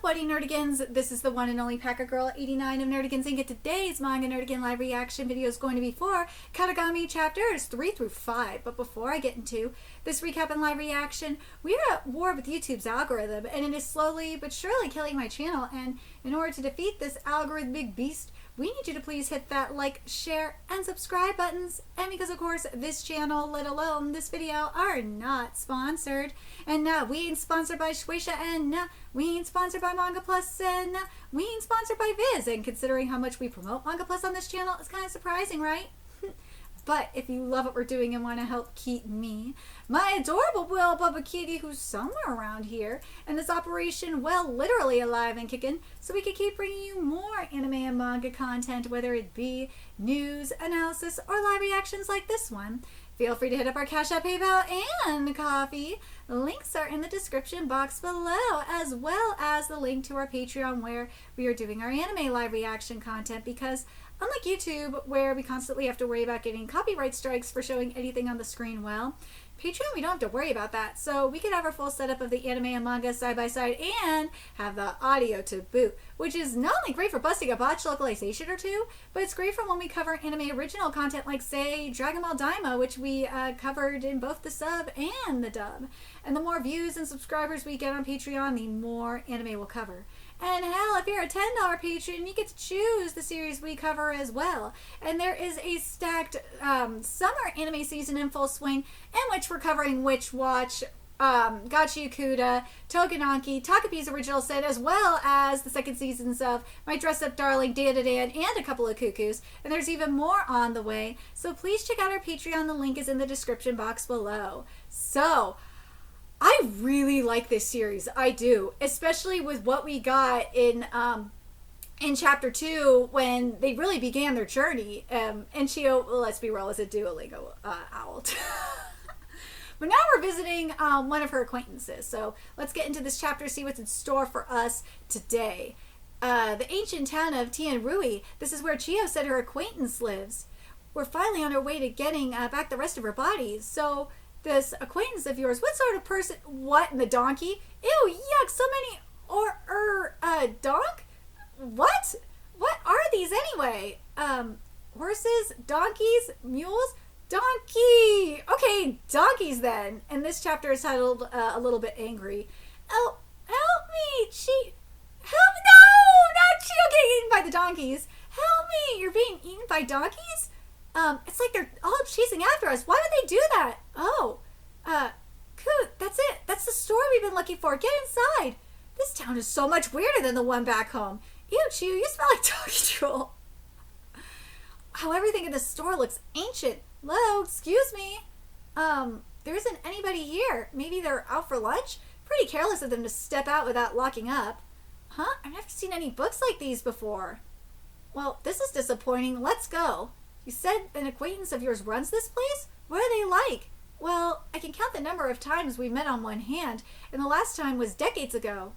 Buddy Nerdigans? This is the one and only Packer Girl 89 of Nerdigans, and today's Manga Nerdigan live reaction video is going to be for Kaedegami chapters 3 through 5. But before I get into this recap and live reaction, we are at war with YouTube's algorithm, and it is slowly but surely killing my channel. And in order to defeat this algorithmic beast, we need you to please hit that like, share, and subscribe buttons. And because, of course, this channel, let alone this video, are not sponsored. And we ain't sponsored by Shueisha, and we ain't sponsored by Manga Plus, and we ain't sponsored by Viz. And considering how much we promote Manga Plus on this channel, it's kind of surprising, right? But if you love what we're doing and want to help keep me, my adorable Will Bubba Kitty, who's somewhere around here, and this operation, well, literally alive and kicking, so we can keep bringing you more anime and manga content, whether it be news, analysis, or live reactions like this one, feel free to hit up our Cash App, PayPal, and Coffee. Links are in the description box below, as well as the link to our Patreon where we are doing our anime live reaction content, because unlike YouTube, where we constantly have to worry about getting copyright strikes for showing anything on the screen, well, Patreon, we don't have to worry about that. So we can have our full setup of the anime and manga side by side and have the audio to boot, which is not only great for busting a botched localization or two, but it's great for when we cover anime original content like, say, Dragon Ball Daima, which we covered in both the sub and the dub. And the more views and subscribers we get on Patreon, the more anime we'll cover. And hell, if you're a $10 patron, you get to choose the series we cover as well. And there is a stacked summer anime season in full swing, in which we're covering Witch Watch, Gachi Kuda, Togenanki, Takapi's Original Sin, as well as the second seasons of My Dress Up Darling, Dan and a couple of Cuckoos. And there's even more on the way. So please check out our Patreon. The link is in the description box below. So I really like this series. I do, especially with what we got in chapter 2 when they really began their journey. And Chio, well, let's be real, is a Duolingo owl. But now we're visiting one of her acquaintances. So let's get into this chapter, see what's in store for us today. The ancient town of Tianrui. This is where Chio said her acquaintance lives. We're finally on our way to getting back the rest of her body. So this acquaintance of yours, what sort of person? What in the donkey? Ew, yuck, so many, donk? What are these anyway? Horses, donkeys, mules, donkey. Okay, donkeys then. And this chapter is titled a little bit angry. Oh, help me, help, no, not Chio getting eaten by the donkeys. Help me, you're being eaten by donkeys? It's like they're all chasing after us. Why would they do that? Oh, Coot, that's it. That's the store we've been looking for. Get inside. This town is so much weirder than the one back home. Ew, Chew, you smell like doggy drool. How everything in the store looks ancient. Hello, excuse me. There isn't anybody here. Maybe they're out for lunch? Pretty careless of them to step out without locking up. Huh? I've never seen any books like these before. Well, this is disappointing. Let's go. You said an acquaintance of yours runs this place? What are they like? Well, I can count the number of times we met on one hand, and the last time was decades ago.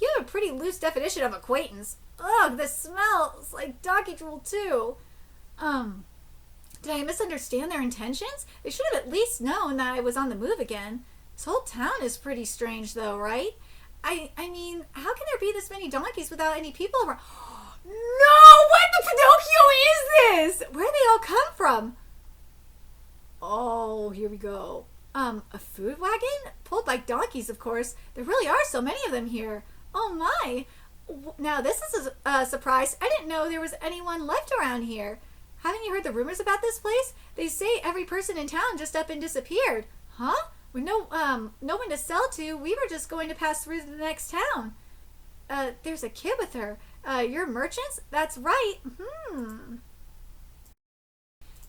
You have a pretty loose definition of acquaintance. Ugh, the smell is like doggy drool too. Did I misunderstand their intentions? They should have at least known that I was on the move again. This whole town is pretty strange though, right? I mean, how can there be this many donkeys without any people around? No! What the Pinocchio is this? Where do they all come from? Oh, here we go. A food wagon? Pulled by donkeys, of course. There really are so many of them here. Oh my. Now this is a surprise. I didn't know there was anyone left around here. Haven't you heard the rumors about this place? They say every person in town just up and disappeared. Huh? With no one to sell to, we were just going to pass through to the next town. There's a kid with her. You're merchants? That's right.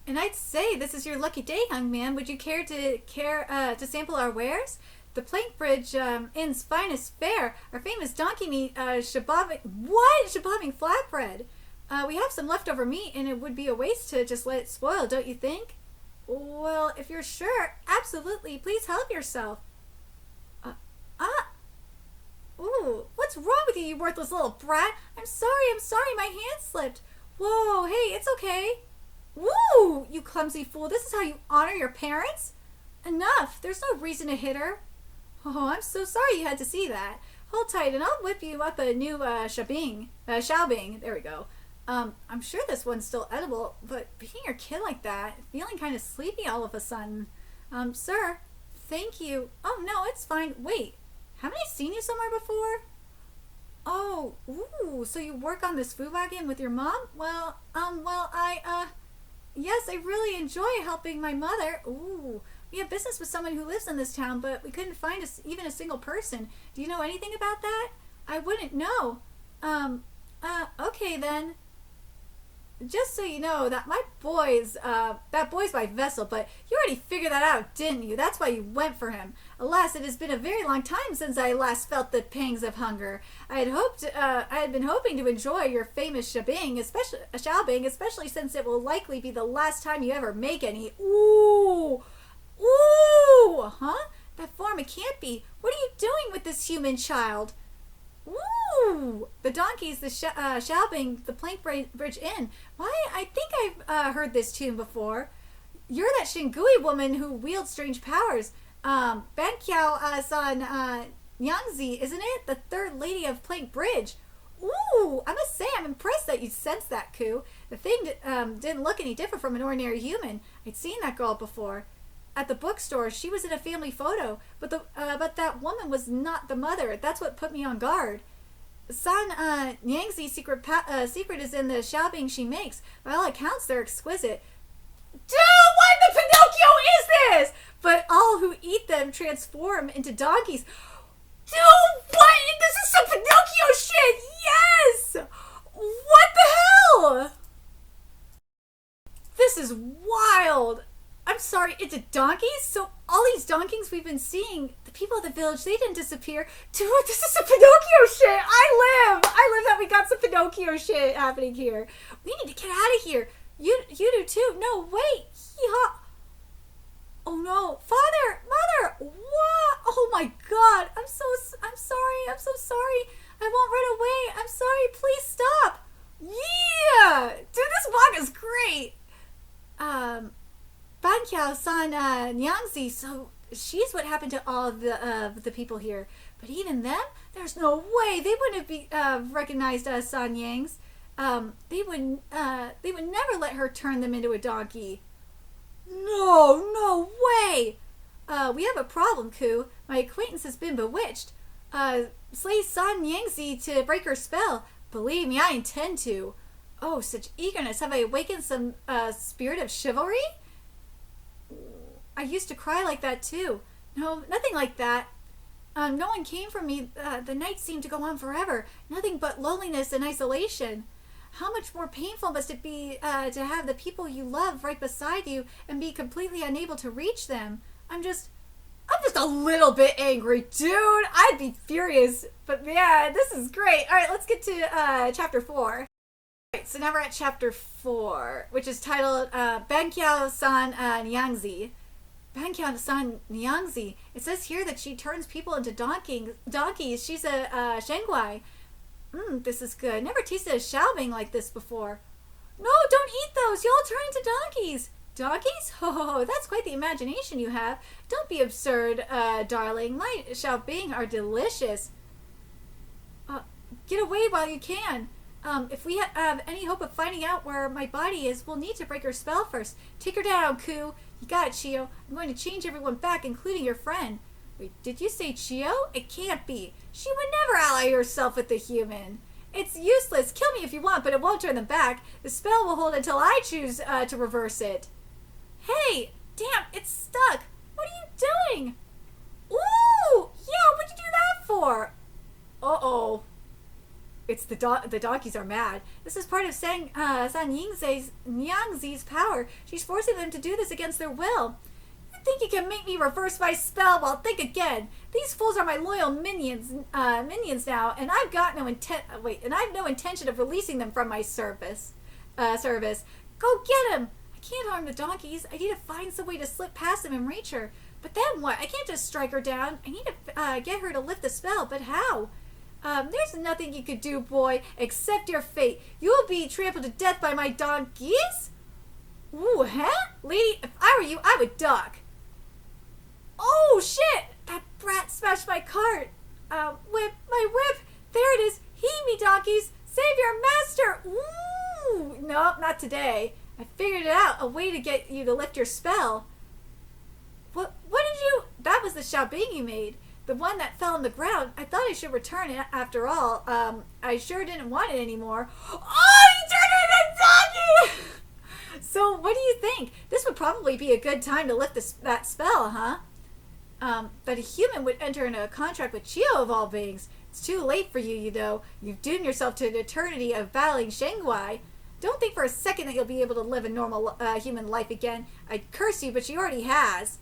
And I'd say this is your lucky day, young man. Would you care to sample our wares? The Plank Bridge Inn's finest fare, our famous donkey meat, shabobbing flatbread. We have some leftover meat, and it would be a waste to just let it spoil, don't you think? Well, if you're sure, absolutely. Please help yourself. Ooh, what's wrong with you, you worthless little brat? I'm sorry, my hand slipped. Whoa, hey, it's okay. Woo, you clumsy fool. This is how you honor your parents? Enough. There's no reason to hit her. Oh, I'm so sorry you had to see that. Hold tight and I'll whip you up a new Xiaobing. There we go. I'm sure this one's still edible, but being your kid like that, feeling kind of sleepy all of a sudden. Sir, thank you. Oh, no, it's fine. Wait, haven't I seen you somewhere before? Oh, ooh, so you work on this food wagon with your mom? Well, yes, I really enjoy helping my mother. Ooh, we have business with someone who lives in this town, but we couldn't find even a single person. Do you know anything about that? I wouldn't know. Okay then. Just so you know, that boy's my vessel, but you already figured that out, didn't you? That's why you went for him. Alas, it has been a very long time since I last felt the pangs of hunger. I had been hoping to enjoy your famous Xiaobing, especially since it will likely be the last time you ever make any. Ooh! Ooh! Huh? That form, it can't be. What are you doing with this human child? Ooh! The donkeys, the Xiaobing, the Plank Bridge Inn. Why, I think I've heard this tune before. You're that Shingui woman who wields strange powers. Banqiao san Nyangzi, isn't it? The third lady of Plank Bridge. Ooh! I must say, I'm impressed that you sensed that, Ku. The thing didn't look any different from an ordinary human. I'd seen that girl before. At the bookstore, she was in a family photo, but that woman was not the mother. That's what put me on guard. San Nyangzi's secret is in the Xiaobing she makes. By all accounts, they're exquisite. Dude, what the Pinocchio is this? But all who eat them transform into donkeys. Dude, what? This is some Pinocchio shit. Yes. What the hell? This is wild. I'm sorry, it's donkeys? So all these donkeys we've been seeing, the people of the village, they didn't disappear. Dude, this is some Pinocchio shit. I live that we got some Pinocchio shit happening here. We need to get out of here. You do too. No, wait. Yeehaw. Oh no. Father, mother, what? Oh my god. I'm sorry. I'm so sorry. I won't run away. I'm sorry. Please stop. Yeah. Dude, this manga's great. Banqiao san Nyangzi, so she's what happened to all of the people here. But even them, there's no way they wouldn't have recognized San Yang's. They would never let her turn them into a donkey. No way. We have a problem, Ku. My acquaintance has been bewitched. Slay San Yangzi to break her spell. Believe me, I intend to. Oh, such eagerness. Have I awakened some spirit of chivalry? I used to cry like that too. No, nothing like that. No one came for me. The night seemed to go on forever. Nothing but loneliness and isolation. How much more painful must it be to have the people you love right beside you and be completely unable to reach them? I'm just a little bit angry, dude. I'd be furious. But yeah, this is great. All right, let's get to chapter 4. Right, so now we're at chapter 4, which is titled Banqiao san Nyangzi. Banqiao san Nyangzi. It says here that she turns people into donkeys. She's a Shengguai. This is good. Never tasted a Xiaobing like this before. No, don't eat those. You'll turn into donkeys. Donkeys? Oh, that's quite the imagination you have. Don't be absurd, darling. My Xiaobing are delicious. Get away while you can. If we have any hope of finding out where my body is, we'll need to break her spell first. Take her down, Ku. You got it, Chio. I'm going to change everyone back, including your friend. Wait, did you say Chio? It can't be. She would never ally herself with the human. It's useless. Kill me if you want, but it won't turn them back. The spell will hold until I choose to reverse it. Hey! Damn, it's stuck. What are you doing? Ooh! Yeah, what'd you do that for? Uh-oh. It's the donkeys are mad. This is part of San Nyangzi's power. She's forcing them to do this against their will. You think you can make me reverse my spell? Well, think again. These fools are my loyal minions now, and I've got no intention of releasing them from my service. Go get them. I can't harm the donkeys. I need to find some way to slip past them and reach her. But then what? I can't just strike her down. I need to get her to lift the spell. But how? There's nothing you could do, boy, accept your fate. You will be trampled to death by my donkeys? Ooh, huh? Lady, if I were you, I would duck. Oh, shit! That brat smashed my cart. Whip, my whip! There it is! Heed me, donkeys! Save your master! Ooh! Nope, not today. I figured it out, a way to get you to lift your spell. What did you... That was the xiaobing you made. The one that fell on the ground. I thought I should return it after all. I sure didn't want it anymore. Oh, you turned it into a donkey! So, what do you think? This would probably be a good time to lift that spell, huh? That a human would enter into a contract with Chio of all beings. It's too late for you, You've doomed yourself to an eternity of battling Shenguai. Don't think for a second that you'll be able to live a normal human life again. I'd curse you, but she already has.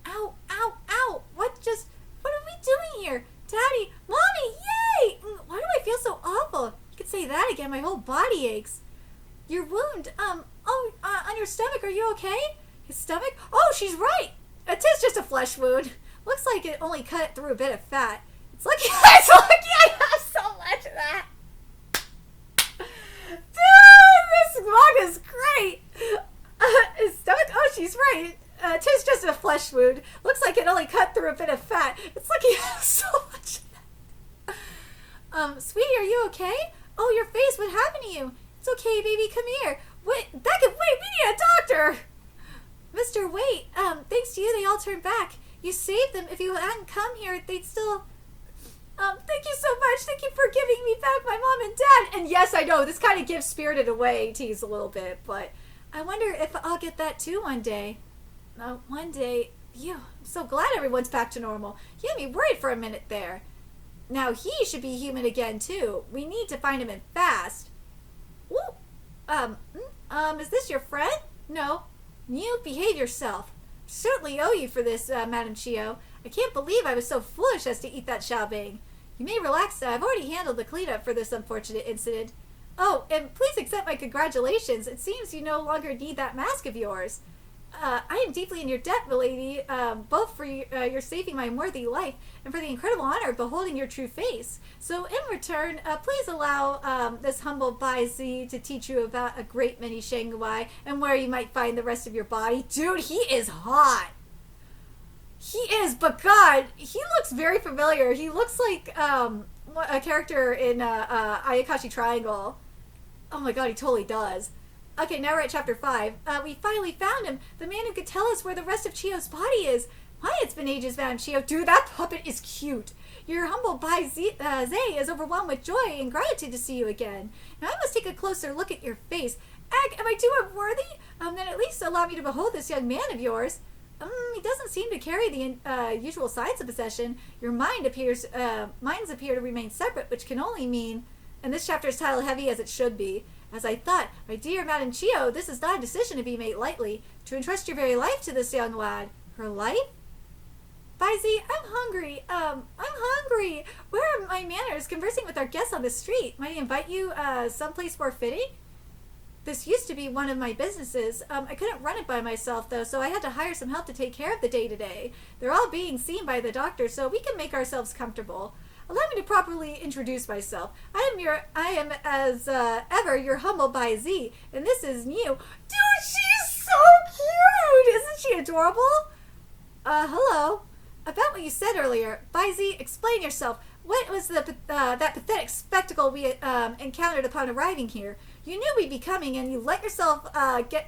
Ow, ow, ow! What are we doing here? Daddy, Mommy, yay! Why do I feel so awful? You could say that again, my whole body aches. Your wound, on your stomach, are you okay? His stomach? Oh, she's right! It is just a flesh wound. Looks like it only cut through a bit of fat. It's lucky I have so much of that. Dude, this manga is great. His stomach? Oh, she's right. Tis just a flesh wound. Looks like it only cut through a bit of fat. It's like you have so much of that. Sweetie, are you okay? Oh, your face, what happened to you? It's okay, baby, come here. Wait, Becca, wait, we need a doctor. Mr. Wait, thanks to you, they all turned back. You saved them. If you hadn't come here, they'd still... thank you so much. Thank you for giving me back my mom and dad. And yes, I know, this kind of gives Spirited Away tease a little bit, but I wonder if I'll get that too one day. One day, I'm so glad everyone's back to normal. You had me worried for a minute there. Now he should be human again too. We need to find him in fast. Ooh. Is this your friend? No. You behave yourself. Certainly owe you for this, Madam Chio. I can't believe I was so foolish as to eat that xiaobing. You may relax. I've already handled the cleanup for this unfortunate incident. Oh, and please accept my congratulations. It seems you no longer need that mask of yours. I am deeply in your debt, milady, both for your saving my unworthy life and for the incredible honor of beholding your true face. So in return, please allow this humble Baizi to teach you about a great many Shenguai and where you might find the rest of your body. Dude, he is hot. He is, but God, he looks very familiar. He looks like a character in Ayakashi Triangle. Oh my God, he totally does. Okay, now we're at chapter 5. We finally found him. The man who could tell us where the rest of Chio's body is. Why, it's been ages, Madame Chio. Dude, that puppet is cute. Your humble Bai Zhe is overwhelmed with joy and gratitude to see you again. Now I must take a closer look at your face. Ag, am I too unworthy? Then at least allow me to behold this young man of yours. He doesn't seem to carry the usual signs of possession. Your minds appear to remain separate, which can only mean... And this chapter is title heavy as it should be. As I thought, my dear Madame Chio, this is not a decision to be made lightly. To entrust your very life to this young lad. Her life? Baizi, I'm hungry. I'm hungry. Where are my manners conversing with our guests on the street? Might I invite you someplace more fitting? This used to be one of my businesses. I couldn't run it by myself, though, so I had to hire some help to take care of the day-to-day. They're all being seen by the doctor, so we can make ourselves comfortable. Allow me to properly introduce myself. I am as ever your humble Baizi, and this is Niu. Dude, she's so cute! Isn't she adorable? Hello. About what you said earlier, Baizi, explain yourself. What was that pathetic spectacle we encountered upon arriving here? You knew we'd be coming, and you let yourself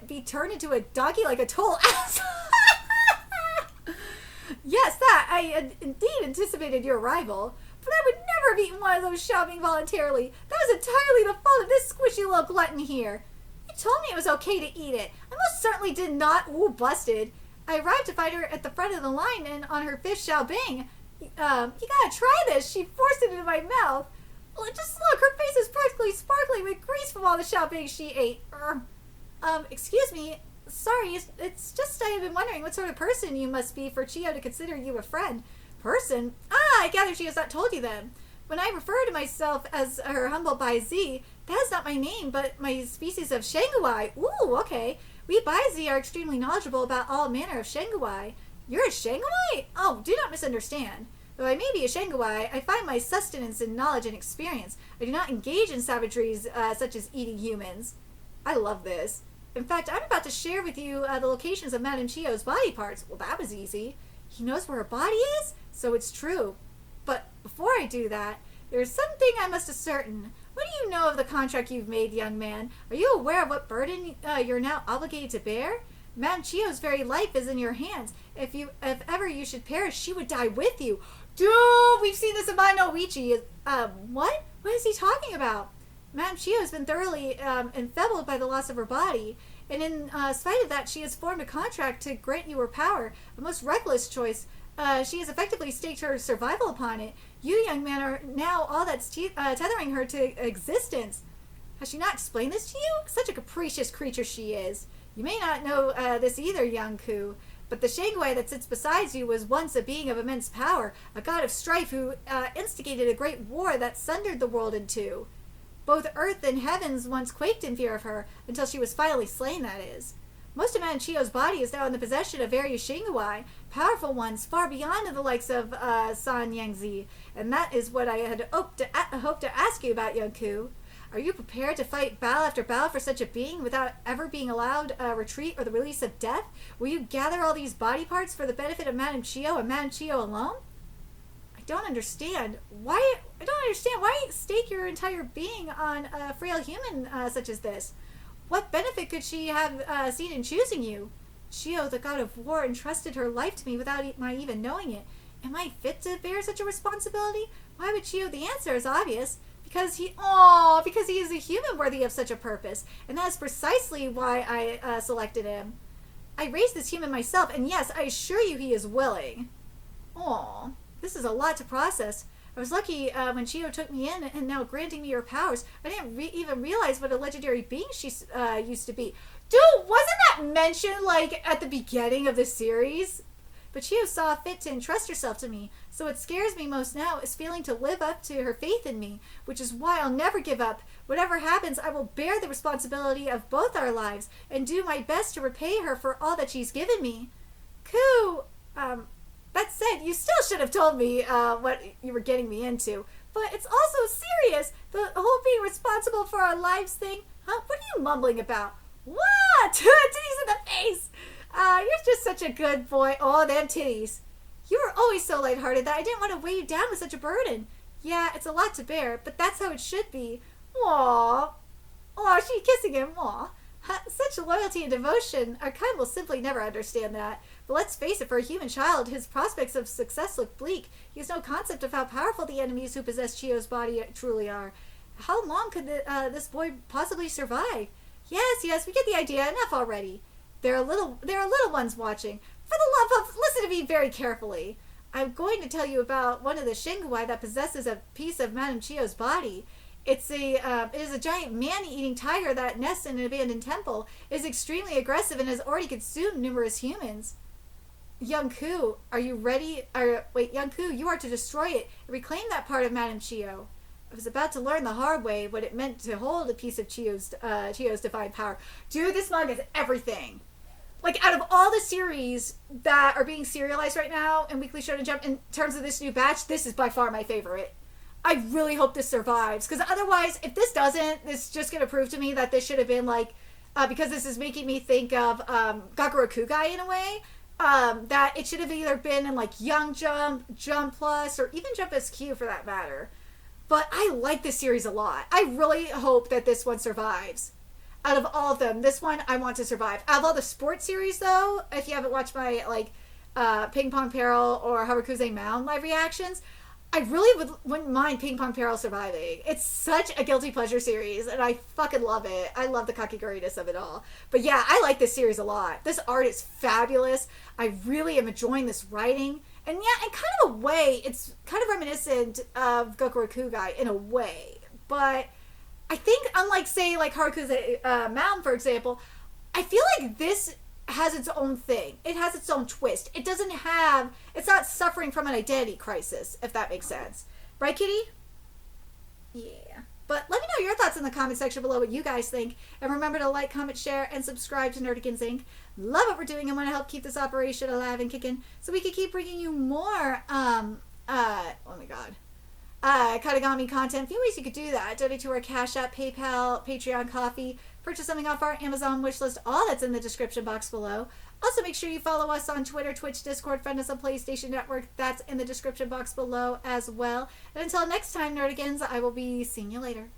be turned into a donkey like a total ass. Yes, that I indeed anticipated your arrival. But I would never have eaten one of those xiaobing voluntarily. That was entirely the fault of this squishy little glutton here. You told me it was okay to eat it. I most certainly did not. Ooh, busted. I arrived to find her at the front of the line and on her fifth xiaobing. You gotta try this. She forced it into my mouth. Well, just look, her face is practically sparkling with grease from all the xiaobing she ate. Excuse me. Sorry, it's just I have been wondering what sort of person you must be for Chio to consider you a friend. Person? Ah, I gather she has not told you then. When I refer to myself as her humble Baizi, that is not my name, but my species of Shenguai. Ooh, okay. We Baizi are extremely knowledgeable about all manner of Shenguai. You're a Shenguai? Oh, do not misunderstand. Though I may be a Shenguai, I find my sustenance in knowledge and experience. I do not engage in savageries such as eating humans. I love this. In fact, I'm about to share with you the locations of Madame Chio's body parts. Well, that was easy. He knows where her body is? So it's true. But before I do that, there's something I must ascertain. What do you know of the contract you've made, young man? Are you aware of what burden you're now obligated to bear? Madame Chio's very life is in your hands. If ever you should perish, she would die with you. Dude, we've seen this in Manga Uichi. What? What is he talking about? Madame Chio has been thoroughly enfeebled by the loss of her body, and in spite of that, she has formed a contract to grant you her power. A most reckless choice. She has effectively staked her survival upon it. You, young man, are now all that's tethering her to existence. Has she not explained this to you? Such a capricious creature she is. You may not know this either, young Ku, but the Shangwei that sits beside you was once a being of immense power, a god of strife who instigated a great war that sundered the world in two. Both earth and heavens once quaked in fear of her, until she was finally slain, that is. Most of Madame Chio's body is now in the possession of various Shangwei, powerful ones far beyond the likes of San Yangzi, and that is what I had hoped to ask you about, young Ku. Are you prepared to fight battle after battle for such a being without ever being allowed a retreat or the release of death? Will you gather all these body parts for the benefit of Madame Chio and Madame Chio alone? I don't understand. Why stake your entire being on a frail human such as this? What benefit could she have seen in choosing you? Chio, the god of war, entrusted her life to me without my even knowing it. Am I fit to bear such a responsibility? Why would Chio? The answer is obvious. Because he is a human worthy of such a purpose, and that is precisely why I selected him. I raised this human myself, and yes, I assure you he is willing. Aw, this is a lot to process. I was lucky when Chio took me in, and now granting me her powers, I didn't even realize what a legendary being she used to be. Dude, wasn't that mentioned, like, at the beginning of the series? But Chio saw fit to entrust herself to me, so what scares me most now is failing to live up to her faith in me, which is why I'll never give up. Whatever happens, I will bear the responsibility of both our lives, and do my best to repay her for all that she's given me. Ku, that said, you still should have told me what you were getting me into, but it's also serious, the whole being responsible for our lives thing. Huh? What are you mumbling about? What? Titties in the face! You're just such a good boy. Oh, them titties. You were always so lighthearted that I didn't want to weigh you down with such a burden. Yeah, it's a lot to bear, but that's how it should be. Aww. Aw, she's kissing him. Aw. Such loyalty and devotion. Our kind will simply never understand that. But let's face it, for a human child, his prospects of success look bleak. He has no concept of how powerful the enemies who possess Chio's body truly are. How long could this boy possibly survive? Yes, we get the idea. Enough already. There are little ones watching. For the love of, listen to me very carefully. I'm going to tell you about one of the Shingwai that possesses a piece of Madame Chio's body. It is a giant man-eating tiger that nests in an abandoned temple. It is extremely aggressive and has already consumed numerous humans. Young Ku, are you ready? Young Ku, you are to destroy it and reclaim that part of Madame Chio. I was about to learn the hard way what it meant to hold a piece of Chio's divine power. Dude, this manga is everything. Like, out of all the series that are being serialized right now in Weekly Shonen Jump, in terms of this new batch, this is by far my favorite. I really hope this survives, because otherwise, if this doesn't, it's just going to prove to me that this should have been, like, because this is making me think of Gakuro Kugai in a way, that it should have either been in, like, Young Jump, Jump Plus, or even Jump SQ for that matter. But I like this series a lot. I really hope that this one survives. Out of all of them, this one I want to survive. Out of all the sports series, though, if you haven't watched my, like, Ping Pong Peril or Harukuze Mound live reactions, I really wouldn't mind Ping Pong Peril surviving. It's such a guilty pleasure series, and I fucking love it. I love the kakiguri-ness of it all. But yeah, I like this series a lot. This art is fabulous. I really am enjoying this writing. And yeah, in kind of a way, it's kind of reminiscent of Gakuro Kugai in a way. But I think, unlike, say, like Harukuze Mountain, for example, I feel like this has its own thing. It has its own twist. It's not suffering from an identity crisis, if that makes sense. Right, Kitty? Yeah. But let me know your thoughts in the comment section below what you guys think. And remember to like, comment, share, and subscribe to Nerdigans Inc. Love what we're doing and want to help keep this operation alive and kicking so we can keep bringing you more, oh my god, Kaedegami content. A few ways you could do that. Donate to our Cash App, PayPal, Patreon, Coffee. Purchase something off our Amazon wishlist. All that's in the description box below. Also, make sure you follow us on Twitter, Twitch, Discord, friend us on PlayStation Network. That's in the description box below as well. And until next time, Nerdigans, I will be seeing you later.